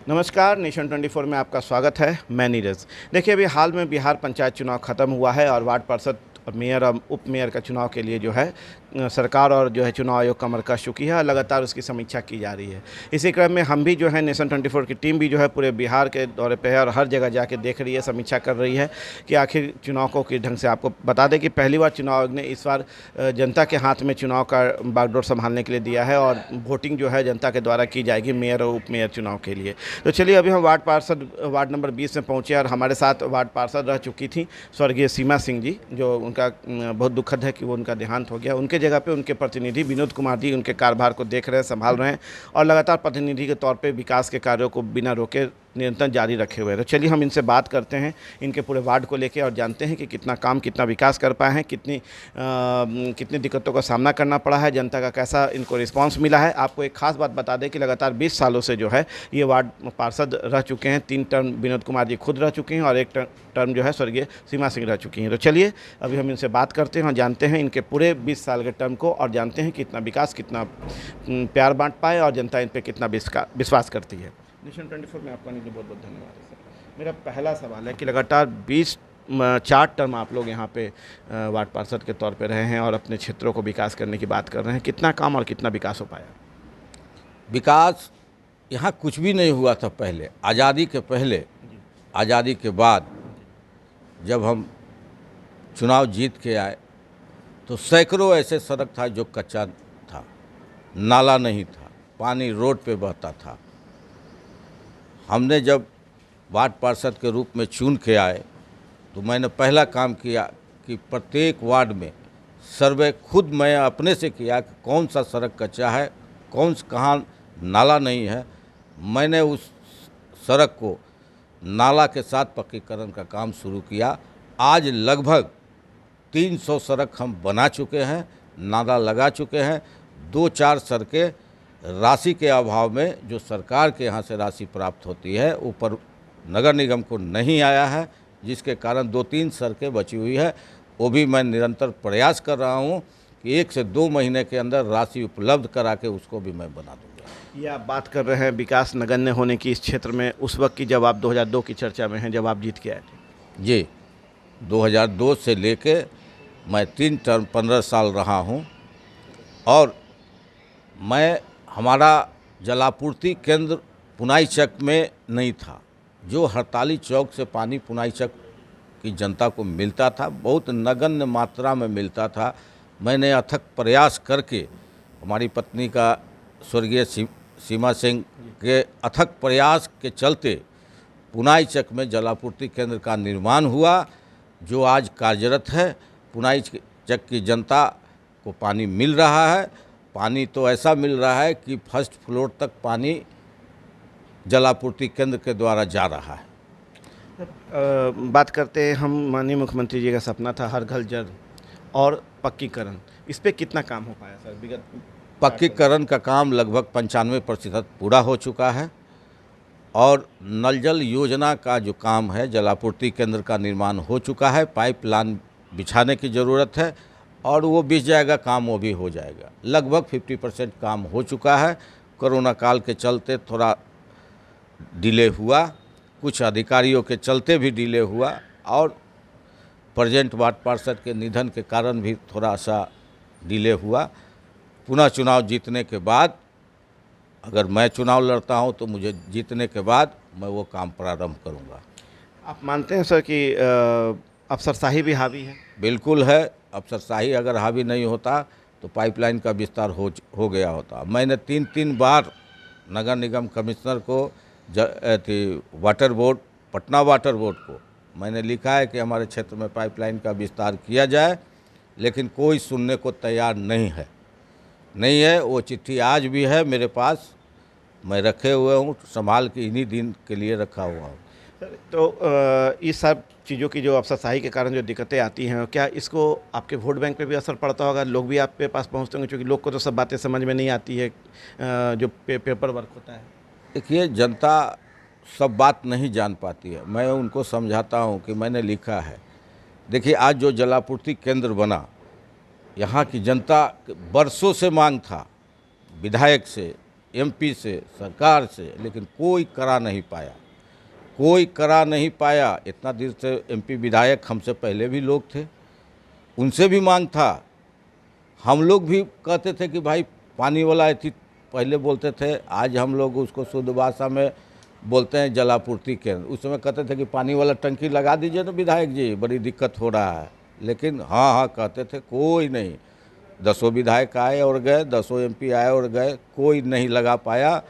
नमस्कार, नेशन 24 में आपका स्वागत है। मैं नीरज। देखिए, अभी हाल में बिहार पंचायत चुनाव खत्म हुआ है और वार्ड पार्षद और मेयर और उप मेयर का चुनाव के लिए जो है सरकार और जो है चुनाव आयोग कमर कस चुकी है और लगातार उसकी समीक्षा की जा रही है। इसी क्रम में हम भी जो है नेशन 24 की टीम भी जो है पूरे बिहार के दौरे पे है और हर जगह जाके देख रही है, समीक्षा कर रही है कि आखिर चुनाव को किस ढंग से। आपको बता दें कि पहली बार चुनाव आयोग ने इस बार जनता के हाथ में चुनाव का बागडोर संभालने के लिए दिया है और वोटिंग जो है जनता के द्वारा की जाएगी मेयर और उप मेयर चुनाव के लिए। तो चलिए, अभी हम वार्ड नंबर 20 में पहुँचे और हमारे साथ वार्ड पार्षद रह चुकी थी स्वर्गीय सीमा सिंह जी, जो उनका बहुत दुखद है कि वो उनका देहांत हो गया। उनके जगह पे उनके प्रतिनिधि विनोद कुमार जी उनके कार्यभार को देख रहे हैं, संभाल रहे हैं और लगातार प्रतिनिधि के तौर पे विकास के कार्यों को बिना रोके निरंतर जारी रखे हुए हैं। तो चलिए हम इनसे बात करते हैं इनके पूरे वार्ड को लेकर और जानते हैं कि कितना काम, कितना विकास कर पाए हैं, कितनी दिक्कतों का सामना करना पड़ा है, जनता का कैसा इनको रिस्पांस मिला है। आपको एक खास बात बता दें कि लगातार 20 सालों से जो है ये वार्ड पार्षद रह चुके हैं। 3 टर्म विनोद कुमार जी खुद रह चुके हैं और 1 टर्म जो है स्वर्गीय सीमा सिंह रह चुकी हैं। तो चलिए अभी हम इनसे बात करते हैं और जानते हैं इनके पूरे 20 साल के टर्म को और जानते हैं कितना विकास, कितना प्यार बांट पाए और जनता इन पर कितना विश्वास करती है। नेशन 24 में आपका बहुत बहुत धन्यवाद है सर। मेरा पहला सवाल है कि लगातार 4 टर्म आप लोग यहाँ पे वार्ड पार्षद के तौर पे रहे हैं और अपने क्षेत्रों को विकास करने की बात कर रहे हैं। कितना काम और कितना विकास हो पाया? विकास यहाँ कुछ भी नहीं हुआ था पहले, आज़ादी के पहले। आज़ादी के बाद जब हम चुनाव जीत के आए तो सैकड़ों ऐसे सड़क था जो कच्चा था, नाला नहीं था, पानी रोड पे बहता था। हमने जब वार्ड पार्षद के रूप में चुन के आए तो मैंने पहला काम किया कि प्रत्येक वार्ड में सर्वे खुद मैं अपने से किया कि कौन सा सड़क कच्चा है, कहाँ नाला नहीं है। मैंने उस सड़क को नाला के साथ पक्कीकरण का काम शुरू किया। आज लगभग 300 सड़क हम बना चुके हैं, नाला लगा चुके हैं। 2-4 सड़कें राशि के अभाव में, जो सरकार के यहाँ से राशि प्राप्त होती है, ऊपर नगर निगम को नहीं आया है, जिसके कारण 2-3 सड़कें बची हुई है। वो भी मैं निरंतर प्रयास कर रहा हूँ कि 1 से 2 महीने के अंदर राशि उपलब्ध करा के उसको भी मैं बना दूँगा। ये आप बात कर रहे हैं विकास नगण्य होने की इस क्षेत्र में, उस वक्त की जब आप 2002 की चर्चा में हैं, जब आप जीत के आए थे। जी, 2002 से लेके मैं 3 टर्म 15 साल रहा हूँ और हमारा जलापूर्ति केंद्र पुनाई चक में नहीं था। जो हड़ताली चौक से पानी पुनाई चक की जनता को मिलता था, बहुत नगण्य मात्रा में मिलता था। मैंने अथक प्रयास करके, हमारी पत्नी का स्वर्गीय सीमा सिंह के अथक प्रयास के चलते पुनाई चक में जलापूर्ति केंद्र का निर्माण हुआ, जो आज कार्यरत है। पुनाई चक की जनता को पानी मिल रहा है। पानी तो ऐसा मिल रहा है कि फर्स्ट फ्लोर तक पानी जलापूर्ति केंद्र के द्वारा जा रहा है। बात करते हैं हम, माननीय मुख्यमंत्री जी का सपना था हर घर जल और पक्कीकरण, इस पे कितना काम हो पाया सर विगत? पक्कीकरण का काम लगभग 95% पूरा हो चुका है और नल जल योजना का जो काम है, जलापूर्ति केंद्र का निर्माण हो चुका है। पाइपलाइन बिछाने की ज़रूरत है और वो बिछ जाएगा, काम वो भी हो जाएगा। लगभग 50% काम हो चुका है। कोरोना काल के चलते थोड़ा डिले हुआ, कुछ अधिकारियों के चलते भी डिले हुआ और प्रेजेंट वार्ड पार्षद के निधन के कारण भी थोड़ा सा डिले हुआ। पुनः चुनाव जीतने के बाद, अगर मैं चुनाव लड़ता हूं तो मुझे जीतने के बाद मैं वो काम प्रारंभ करूंगा। आप मानते हैं सर कि अफसरशाही भी हावी है? बिल्कुल है। अफसरशाही अगर हावी नहीं होता तो पाइपलाइन का विस्तार हो गया होता। मैंने 3 बार नगर निगम कमिश्नर को, water board, Patna water board को मैंने लिखा है कि हमारे क्षेत्र में पाइपलाइन का विस्तार किया जाए, लेकिन कोई सुनने को तैयार नहीं है। वो चिट्ठी आज भी है मेरे पास, मैं रखे हुए हूँ, संभाल के इन्हीं दिन के लिए रखा हुआ हूँ। तो इस सब चीज़ों की जो अफसरशाही के कारण जो दिक्कतें आती हैं, क्या इसको आपके वोट बैंक पे भी असर पड़ता होगा? लोग भी आपके पास पहुँचते होंगे, क्योंकि लोग को तो सब बातें समझ में नहीं आती है, जो पेपर वर्क होता है। देखिए, जनता सब बात नहीं जान पाती है। मैं उनको समझाता हूँ कि मैंने लिखा है। देखिए, आज जो जलापूर्ति केंद्र बना, यहाँ की जनता बरसों से मांग था विधायक से, एमपी से, सरकार से, लेकिन कोई करा नहीं पाया, कोई करा नहीं पाया। इतना देर से एमपी विधायक हमसे पहले भी लोग थे, उनसे भी मांग था। हम लोग भी कहते थे कि भाई पानी वाला थी, पहले बोलते थे, आज हम लोग उसको शुद्ध भाषा में बोलते हैं जलापूर्ति केंद्र। उस समय कहते थे कि पानी वाला टंकी लगा दीजिए ना विधायक जी, बड़ी दिक्कत हो रहा है। लेकिन हाँ हाँ कहते थे, कोई नहीं। 10 विधायक आए और गए, 10 एमपी आए और गए, कोई नहीं लगा पाया।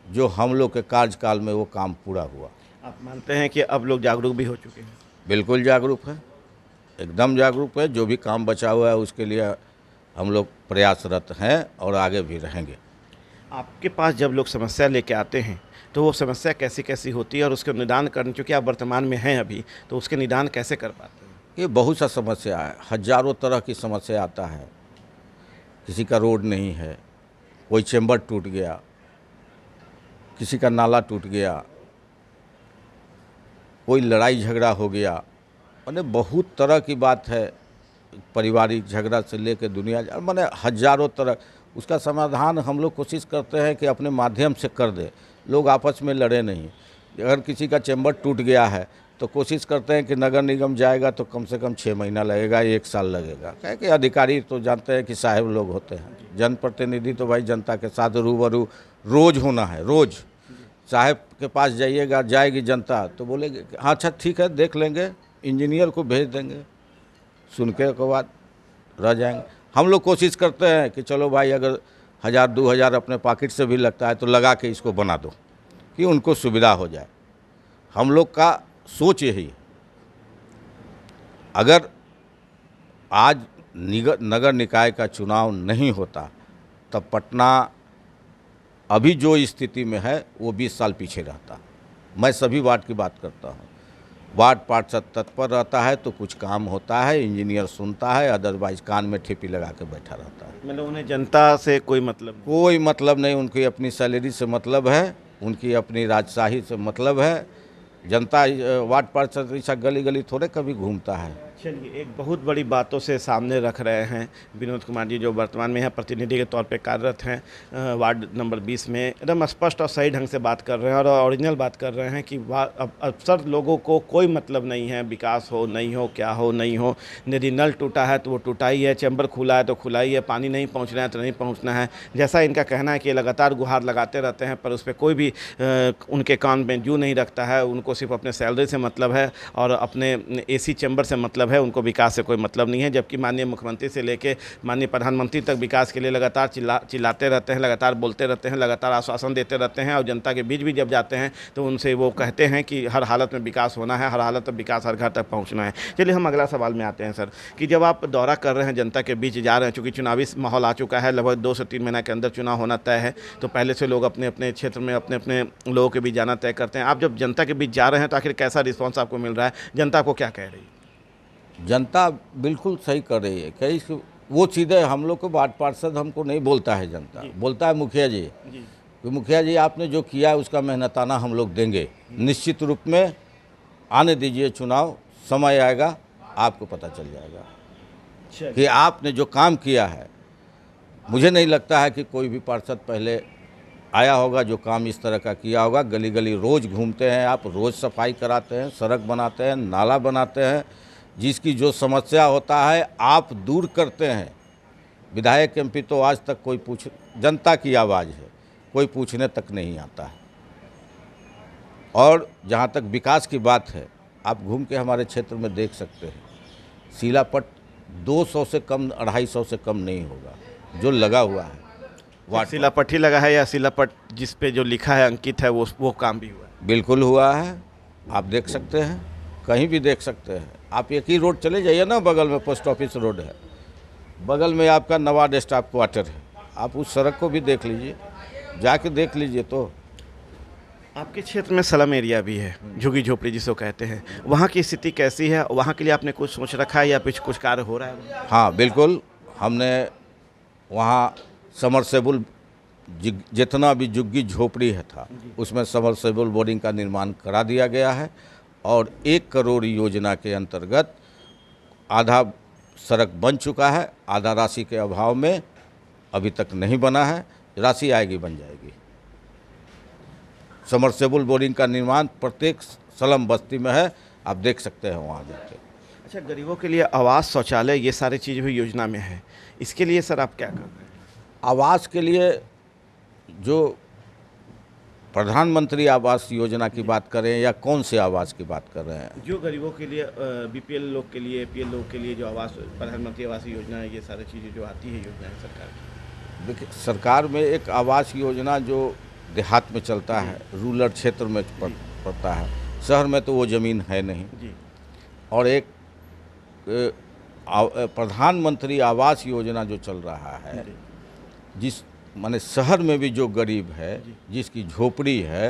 जो हम लोग के कार्यकाल में वो काम पूरा हुआ। आप मानते हैं कि अब लोग जागरूक भी हो चुके हैं? बिल्कुल जागरूक है, एकदम जागरूक है। जो भी काम बचा हुआ है उसके लिए हम लोग प्रयासरत हैं और आगे भी रहेंगे। आपके पास जब लोग समस्या लेके आते हैं तो वो समस्या कैसी कैसी होती है और उसके निदान करने, चूँकि आप वर्तमान में हैं अभी, तो उसके निदान कैसे कर पाते हैं? ये बहुत सा समस्या है, हजारों तरह की समस्या आता है। किसी का रोड नहीं है, कोई चेंबर टूट गया, किसी का नाला टूट गया, कोई लड़ाई झगड़ा हो गया, माने बहुत तरह की बात है। पारिवारिक झगड़ा से लेकर दुनिया, माने हजारों तरह। उसका समाधान हम लोग कोशिश करते हैं कि अपने माध्यम से कर दे, लोग आपस में लड़े नहीं। अगर किसी का चेंबर टूट गया है तो कोशिश करते हैं कि नगर निगम जाएगा तो कम से कम 6 महीना लगेगा, 1 साल लगेगा। क्या कि अधिकारी तो जानते हैं कि साहेब लोग होते हैं, जनप्रतिनिधि तो भाई जनता के साथ रूबरू रोज़ होना है। रोज़ साहब के पास जाइएगा, जाएगी जनता तो बोलेगी हाँ अच्छा ठीक है देख लेंगे, इंजीनियर को भेज देंगे, सुन के बाद रह जाएंगे। हम लोग कोशिश करते हैं कि चलो भाई अगर 1000-2000 अपने पॉकेट से भी लगता है तो लगा के इसको बना दो कि उनको सुविधा हो जाए। हम लोग का सोच यही है। अगर आज नगर निकाय का चुनाव नहीं होता तब पटना अभी जो स्थिति में है वो 20 साल पीछे रहता। मैं सभी वार्ड की बात करता हूँ, वार्ड पार्षद तत्पर रहता है तो कुछ काम होता है, इंजीनियर सुनता है, अदरवाइज कान में ठेपी लगा के बैठा रहता है। मतलब उन्हें जनता से कोई मतलब नहीं? कोई मतलब नहीं, उनकी अपनी सैलरी से मतलब है, उनकी अपनी राजशाही से मतलब है। जनता वार्ड पार्षद ऐसा गली गली थोड़े कभी घूमता है। चलिए, एक बहुत बड़ी बातों से सामने रख रहे हैं विनोद कुमार जी, जो वर्तमान में यहाँ प्रतिनिधि के तौर पे कार्यरत हैं वार्ड नंबर 20 में। एकदम स्पष्ट और सही ढंग से बात कर रहे हैं और ओरिजिनल बात कर रहे हैं कि अब अक्सर लोगों को कोई मतलब नहीं है, विकास हो नहीं हो, क्या हो नहीं हो। यदि नल टूटा है तो वो टूटा ही है, चैम्बर खुला है तो खुला ही है, पानी नहीं पहुँचना है तो नहीं पहुँचना है। जैसा इनका कहना है कि ये लगातार गुहार लगाते रहते हैं पर उस पर कोई भी उनके कान में जू नहीं रखता है। उनको सिर्फ अपने सैलरी से मतलब है और अपने AC चैम्बर से मतलब है, उनको विकास से कोई मतलब नहीं है। जबकि माननीय मुख्यमंत्री से लेके माननीय प्रधानमंत्री तक विकास के लिए लगातार चिल्लाते रहते हैं, लगातार बोलते रहते हैं, लगातार आश्वासन देते रहते हैं और जनता के बीच भी जब जाते हैं तो उनसे वो कहते हैं कि हर हालत में विकास होना है, हर हालत में विकास हर घर तक पहुंचना है। चलिए हम अगला सवाल में आते हैं सर, कि जब आप दौरा कर रहे हैं, जनता के बीच जा रहे हैं, चूँकि चुनावी माहौल आ चुका है, लगभग 2 से 3 महीना के अंदर चुनाव होना तय है, तो पहले से लोग अपने अपने क्षेत्र में अपने अपने लोगों के बीच जाना तय करते हैं। आप जब जनता के बीच जा रहे हैं तो आखिर कैसा रिस्पॉन्स आपको मिल रहा है? जनता को क्या कह रही है? जनता बिल्कुल सही कर रही है। कई वो सीधे हम लोग को वार्ड पार्षद हमको नहीं बोलता है, जनता बोलता है मुखिया जी कि मुखिया जी आपने जो किया है उसका मेहनताना हम लोग देंगे, निश्चित रूप में आने दीजिए चुनाव, समय आएगा आपको पता चल जाएगा कि आपने जो काम किया है। मुझे नहीं लगता है कि कोई भी पार्षद पहले आया होगा जो काम इस तरह का किया होगा। गली गली रोज़ घूमते हैं आप, रोज़ सफाई कराते हैं, सड़क बनाते हैं, नाला बनाते हैं, जिसकी जो समस्या होता है आप दूर करते हैं। विधायक MP तो आज तक कोई जनता की आवाज़ है, कोई पूछने तक नहीं आता है। और जहाँ तक विकास की बात है, आप घूम के हमारे क्षेत्र में देख सकते हैं, शिलापट 200 से कम, 250 से कम नहीं होगा जो लगा हुआ है। शिलापट ही लगा है या शिलापट जिस पे जो लिखा है अंकित है वो काम भी हुआ है? बिल्कुल हुआ है, आप देख सकते हैं, कहीं भी देख सकते हैं। आप एक ही रोड चले जाइए ना, बगल में पोस्ट ऑफिस रोड है, बगल में आपका नवाड स्टाफ क्वार्टर है, आप उस सड़क को भी देख लीजिए, जाके देख लीजिए। तो आपके क्षेत्र में स्लम एरिया भी है, झुग्गी झोपड़ी जिसको कहते हैं, वहाँ की स्थिति कैसी है? वहाँ के लिए आपने कुछ सोच रखा है या कुछ कार्य हो रहा है? हाँ बिल्कुल, हमने वहाँ समरसेबुल जितना भी झुग्गी झोपड़ी है था उसमें समरसेबुल बोरिंग का निर्माण करा दिया गया है और 1 करोड़ योजना के अंतर्गत आधा सड़क बन चुका है, आधा राशि के अभाव में अभी तक नहीं बना है। राशि आएगी, बन जाएगी। समरसेबल बोरिंग का निर्माण प्रत्येक स्लम बस्ती में है, आप देख सकते हैं वहाँ जाके। अच्छा, गरीबों के लिए आवास, शौचालय, ये सारी चीज़ भी योजना में है। इसके लिए सर आप क्या कर रहे हैं? आवास के लिए जो प्रधानमंत्री आवास योजना की बात करें या कौन से आवास की बात कर रहे हैं? जो गरीबों के लिए, बीपीएल लोग के लिए, एपीएल लोग के लिए जो आवास, प्रधानमंत्री आवास योजना है, ये सारी चीज़ें जो आती है योजनाएं सरकार की। देखिए, सरकार में एक आवास योजना जो देहात में चलता है, रूरल क्षेत्र में पड़ता है, शहर में तो वो ज़मीन है नहीं जी। और एक प्रधानमंत्री आवास योजना जो चल रहा है, जिस माने शहर में भी जो गरीब है, जिसकी झोपड़ी है,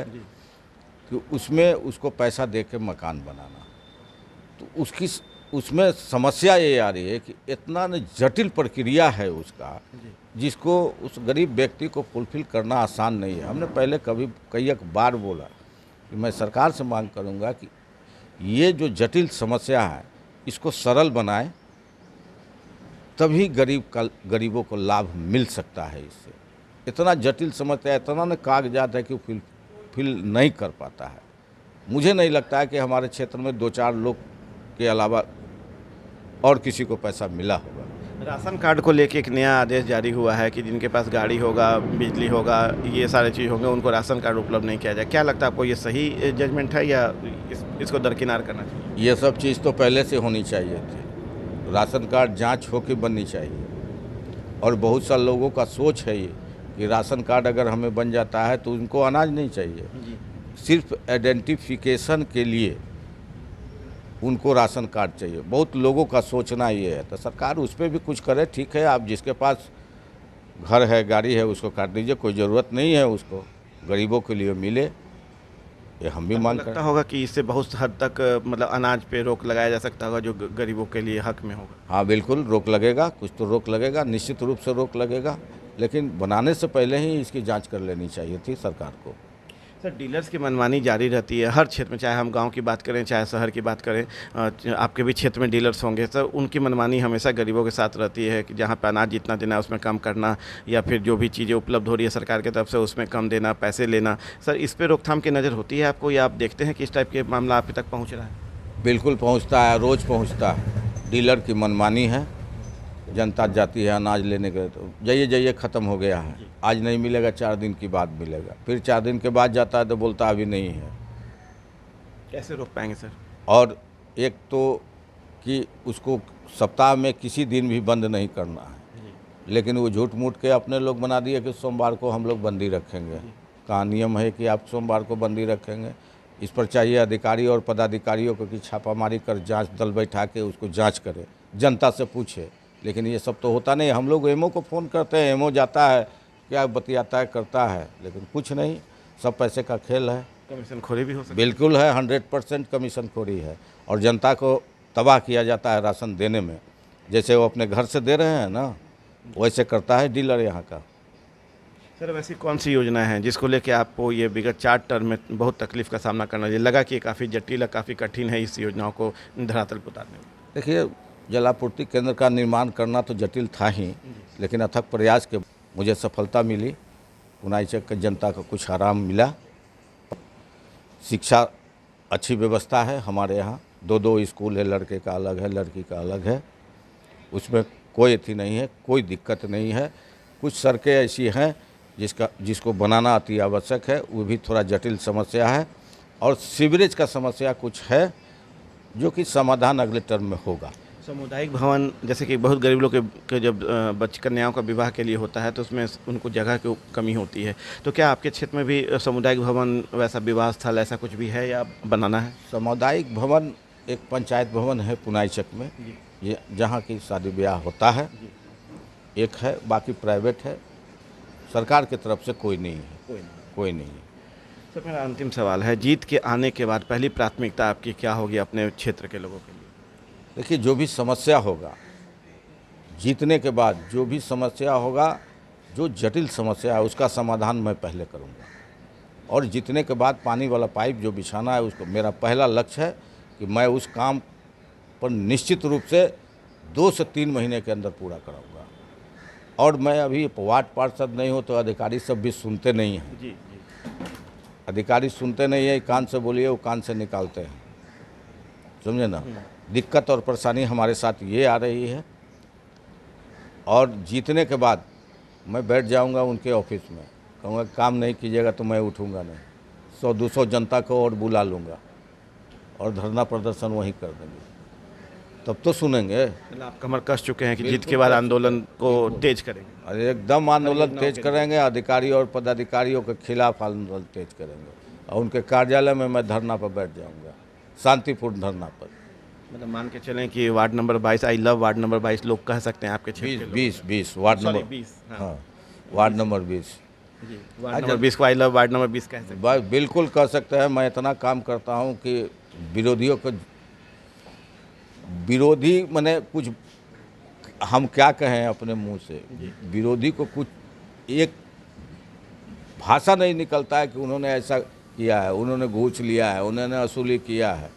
कि उसमें उसको पैसा दे के मकान बनाना, तो उसमें समस्या ये आ रही है कि इतना न जटिल प्रक्रिया है उसका, जिसको उस गरीब व्यक्ति को फुलफिल करना आसान नहीं है। हमने पहले कई एक बार बोला कि मैं सरकार से मांग करूंगा कि ये जो जटिल समस्या है इसको सरल बनाए, तभी गरीबों को लाभ मिल सकता है। इससे इतना जटिल समस्या, इतना न कागजात है कि फिल नहीं कर पाता है। मुझे नहीं लगता है कि हमारे क्षेत्र में 2-4 लोग के अलावा और किसी को पैसा मिला होगा। राशन कार्ड को लेके एक नया आदेश जारी हुआ है कि जिनके पास गाड़ी होगा, बिजली होगा, ये सारे चीज़ होंगे, उनको राशन कार्ड उपलब्ध नहीं किया जाए। क्या लगता है आपको, ये सही जजमेंट है या इसको दरकिनार करना चाहिए? ये सब चीज़ तो पहले से होनी चाहिए थी। राशन कार्ड जांच होकर बननी चाहिए और बहुत सारे लोगों का सोच है ये कि राशन कार्ड अगर हमें बन जाता है तो उनको अनाज नहीं चाहिए, सिर्फ आइडेंटिफिकेशन के लिए उनको राशन कार्ड चाहिए। बहुत लोगों का सोचना ये है, तो सरकार उस पर भी कुछ करे। ठीक है, आप जिसके पास घर है, गाड़ी है, उसको काट दीजिए, कोई ज़रूरत नहीं है उसको, गरीबों के लिए मिले, ये हम भी मांग लगता होगा कि इससे बहुत हद तक मतलब अनाज पे रोक लगाया जा सकता होगा जो गरीबों के लिए हक में होगा। हाँ बिल्कुल रोक लगेगा, कुछ तो रोक लगेगा, निश्चित रूप से रोक लगेगा, लेकिन बनाने से पहले ही इसकी जांच कर लेनी चाहिए थी सरकार को। सर, डीलर्स की मनमानी जारी रहती है हर क्षेत्र में, चाहे हम गांव की बात करें चाहे शहर की बात करें। आपके भी क्षेत्र में डीलर्स होंगे सर, उनकी मनमानी हमेशा गरीबों के साथ रहती है कि जहां पे अनाज जितना देना है उसमें कम करना, या फिर जो भी चीज़ें उपलब्ध हो रही है सरकार की तरफ से उसमें कम देना, पैसे लेना। सर, इस पर रोकथाम की नज़र होती है आपको, या आप देखते हैं कि इस टाइप के मामला आप तक पहुँच रहा है? बिल्कुल पहुँचता है, रोज़ पहुँचता है। डीलर की मनमानी है, जनता जाती है अनाज लेने के, तो जाइए ख़त्म हो गया है, आज नहीं मिलेगा, 4 दिन की बाद मिलेगा, फिर 4 दिन के बाद जाता है तो बोलता अभी नहीं है। कैसे रोक पाएंगे सर? और एक तो कि उसको सप्ताह में किसी दिन भी बंद नहीं करना है, लेकिन वो झूठ मूठ के अपने लोग बना दिए कि सोमवार को हम लोग बंदी रखेंगे। कहाँ नियम है कि आप सोमवार को बंदी रखेंगे? इस पर चाहिए अधिकारी और पदाधिकारियों को कि छापामारी कर जांच दल बैठा के उसको जांच करे, जनता से पूछे, लेकिन ये सब तो होता नहीं। हम लोग एमओ को फ़ोन करते हैं, एमओ जाता है, क्या बतियाता है, करता है, लेकिन कुछ नहीं, सब पैसे का खेल है। कमीशन खोरी भी हो सकती है? बिल्कुल है, 100% कमीशन खोरी है और जनता को तबाह किया जाता है राशन देने में। जैसे वो अपने घर से दे रहे हैं ना, वैसे करता है डीलर यहाँ का। सर, वैसी कौन सी योजना है जिसको लेके आपको ये विगत 4 टर्म में बहुत तकलीफ का सामना करना लगा कि काफ़ी जटिल, काफ़ी कठिन है इस योजनाओं को धरातल पर उतारने में? देखिए, जलापूर्ति केंद्र का निर्माण करना तो जटिल था ही, लेकिन अथक प्रयास के मुझे सफलता मिली। पुनाईचक की जनता को कुछ आराम मिला। शिक्षा अच्छी व्यवस्था है हमारे यहाँ, 2-2 स्कूल है, लड़के का अलग है, लड़की का अलग है, उसमें कोई अथी नहीं है, कोई दिक्कत नहीं है। कुछ सड़कें ऐसी हैं जिसको बनाना अति आवश्यक है, वो भी थोड़ा जटिल समस्या है, और सीवरेज का समस्या कुछ है जो कि समाधान अगले टर्म में होगा। सामुदायिक भवन, जैसे कि बहुत गरीब लोग के जब कन्याओं का विवाह के लिए होता है तो उसमें उनको जगह की कमी होती है, तो क्या आपके क्षेत्र में भी सामुदायिक भवन, वैसा विवाह स्थल ऐसा कुछ भी है या बनाना है? सामुदायिक भवन एक पंचायत भवन है पुनाईचक में, ये जहाँ की शादी ब्याह होता है, एक है, बाकी प्राइवेट है, सरकार की तरफ से कोई नहीं है, कोई नहीं है। सर, मेरा अंतिम सवाल है, जीत के आने के बाद पहली प्राथमिकता आपकी क्या होगी अपने क्षेत्र के लोगों के लिए? देखिए, जो भी समस्या होगा, जीतने के बाद जो भी समस्या होगा, जो जटिल समस्या है उसका समाधान मैं पहले करूंगा, और जीतने के बाद पानी वाला पाइप जो बिछाना है उसको मेरा पहला लक्ष्य है कि मैं उस काम पर निश्चित रूप से 2 से 3 महीने के अंदर पूरा कराऊंगा। और मैं अभी वार्ड पार्षद नहीं हूँ तो अधिकारी सब भी सुनते नहीं हैं, जी। अधिकारी सुनते नहीं है, कान से बोलिए वो कान से निकालते हैं, समझे ना। दिक्कत और परेशानी हमारे साथ ये आ रही है, और जीतने के बाद मैं बैठ जाऊंगा उनके ऑफिस में, कहूँगा काम नहीं कीजिएगा तो मैं उठूंगा नहीं, 100-200 जनता को और बुला लूँगा और धरना प्रदर्शन वहीं कर देंगे, तब तो सुनेंगे। मतलब आप कमर कस चुके हैं कि जीत के बाद आंदोलन को तेज करेंगे। अरे एकदम आंदोलन तेज करेंगे, अधिकारी और पदाधिकारियों के खिलाफ आंदोलन तेज करेंगे, और उनके कार्यालय में मैं धरना पर बैठ जाऊंगा, शांतिपूर्ण धरना पर। मतलब मान के चलें कि ward number 22, I love ward number 22 लोग कह सकते हैं आपके क्षेत्र के लोग। 20 वार्ड Sorry, नंबर 20, हाँ। हाँ, वार्ड नंबर 20 जी, वार्ड नंबर 20 को आई लव वार्ड नंबर 20 कह सकते हैं। बिल्कुल कह सकते हैं। मैं इतना काम करता हूं कि विरोधियों को, विरोधी मैंने कुछ, हम क्या कहें अपने मुंह से, विरोधी को कुछ एक भाषा नहीं निकलता है कि उन्होंने ऐसा किया है, उन्होंने घूस लिया है, उन्होंने वसूली किया है।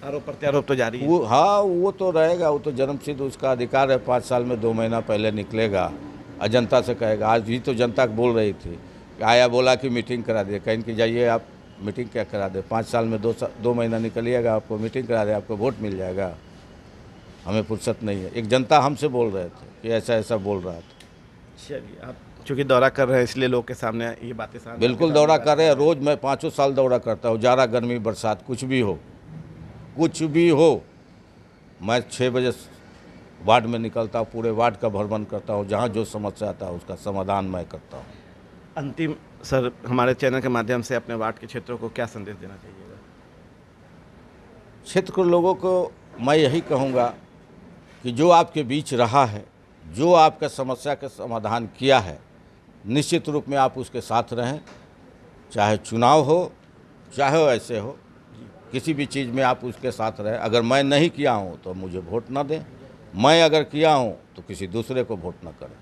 आरोप प्रत्यारोप तो जारी है। वो हाँ, वो तो रहेगा, वो तो जन्मसिद्ध उसका अधिकार है। 5 साल में 2 महीना पहले निकलेगा और जनता से कहेगा। आज भी तो जनता बोल रही थी, आया बोला कि मीटिंग करा दे, कहीं कि जाइए आप मीटिंग क्या करा दे, 5 साल में 2 महीना निकलिएगा, आपको मीटिंग करा दे, आपको वोट मिल जाएगा, हमें फुर्सत नहीं है। एक जनता हमसे बोल रहे थे कि ऐसा ऐसा बोल रहा था। चलिए, आप चूँकि दौरा कर रहे हैं इसलिए लोग के सामने ये बातें सामने बिल्कुल दौरा कर रहे हैं, रोज़ मैं 5 साल दौरा करता हूँ, जाड़ा गर्मी बरसात कुछ भी हो, कुछ भी हो, मैं 6 बजे वार्ड में निकलता हूँ, पूरे वार्ड का भ्रमण करता हूँ, जहाँ जो समस्या आता है उसका समाधान मैं करता हूँ। अंतिम सर, हमारे चैनल के माध्यम से अपने वार्ड के क्षेत्रों को क्या संदेश देना चाहिएगा? क्षेत्र के लोगों को मैं यही कहूँगा कि जो आपके बीच रहा है, जो आपका समस्या का समाधान किया है, निश्चित रूप में आप उसके साथ रहें, चाहे चुनाव हो चाहे ऐसे हो, किसी भी चीज़ में आप उसके साथ रहें। अगर मैं नहीं किया हूँ तो मुझे वोट ना दें, मैं अगर किया हूँ तो किसी दूसरे को वोट ना करें।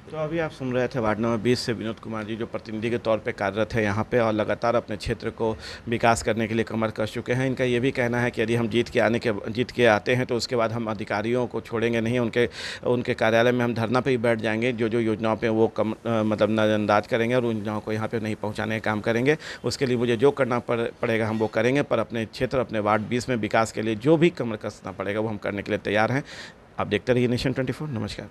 तो अभी आप सुन रहे थे वार्ड नंबर 20 से विनोद कुमार जी, जो प्रतिनिधि के तौर पे कार्यरत है यहाँ पे और लगातार अपने क्षेत्र को विकास करने के लिए कमर कस चुके हैं। इनका ये भी कहना है कि यदि हम जीत के आते हैं तो उसके बाद हम अधिकारियों को छोड़ेंगे नहीं, उनके कार्यालय में हम धरना पे ही बैठ जाएंगे, जो योजनाओं पे वो मतलब नज़रअंदाज करेंगे और उन योजनाओं को यहाँ पे नहीं पहुँचाने का काम करेंगे। उसके लिए मुझे जो करना पड़ेगा हम वो करेंगे, पर अपने क्षेत्र, अपने वार्ड 20 में विकास के लिए जो भी कमर कसना पड़ेगा वो हम करने के लिए तैयार हैं। आप देखते रहिए नेशन 24। नमस्कार।